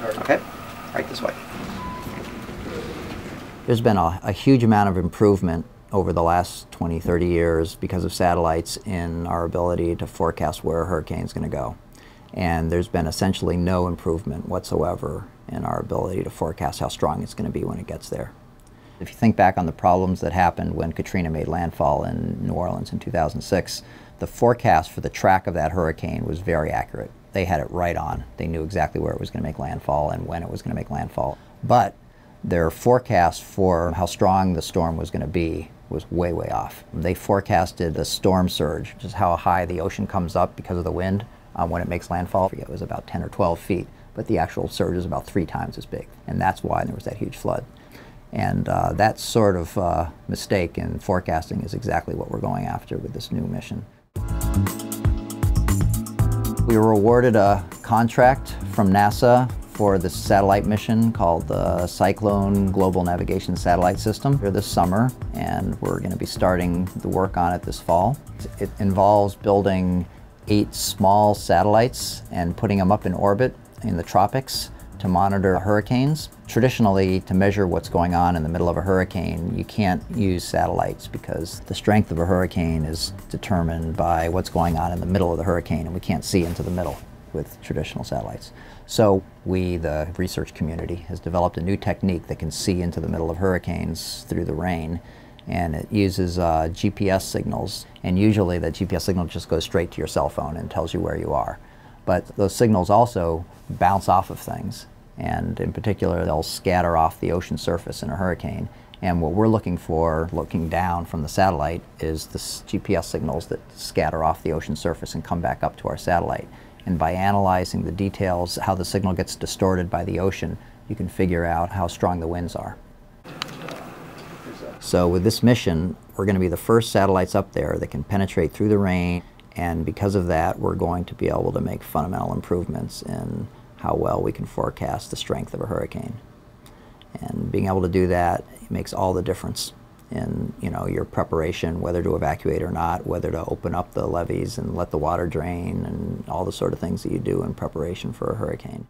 Okay, right this way. There's been a huge amount of improvement over the last 20, 30 years because of satellites in our ability to forecast where a hurricane is going to go. And there's been essentially no improvement whatsoever in our ability to forecast how strong it's going to be when it gets there. If you think back on the problems that happened when Katrina made landfall in New Orleans in 2006, the forecast for the track of that hurricane was very accurate. They had it right on. They knew exactly where it was going to make landfall and when it was going to make landfall. But their forecast for how strong the storm was going to be was way, way off. They forecasted a storm surge, which is how high the ocean comes up because of the wind when it makes landfall. I forget, it was about 10 or 12 feet, but the actual surge is about 3 times as big. And that's why there was that huge flood. And that sort of mistake in forecasting is exactly what we're going after with this new mission. We were awarded a contract from NASA for this satellite mission called the Cyclone Global Navigation Satellite System here this summer, and we're going to be starting the work on it this fall. It involves building 8 small satellites and putting them up in orbit in the tropics to monitor hurricanes. Traditionally, to measure what's going on in the middle of a hurricane, you can't use satellites because the strength of a hurricane is determined by what's going on in the middle of the hurricane, and we can't see into the middle with traditional satellites. So we, the research community, has developed a new technique that can see into the middle of hurricanes through the rain, and it uses GPS signals, and usually that GPS signal just goes straight to your cell phone and tells you where you are. But those signals also bounce off of things, and in particular they'll scatter off the ocean surface in a hurricane. And what we're looking for, looking down from the satellite, is the GPS signals that scatter off the ocean surface and come back up to our satellite. And by analyzing the details, how the signal gets distorted by the ocean, you can figure out how strong the winds are. So with this mission, we're going to be the first satellites up there that can penetrate through the rain, and because of that, we're going to be able to make fundamental improvements in how well we can forecast the strength of a hurricane. And being able to do that makes all the difference in your preparation, whether to evacuate or not, whether to open up the levees and let the water drain, and all the sort of things that you do in preparation for a hurricane.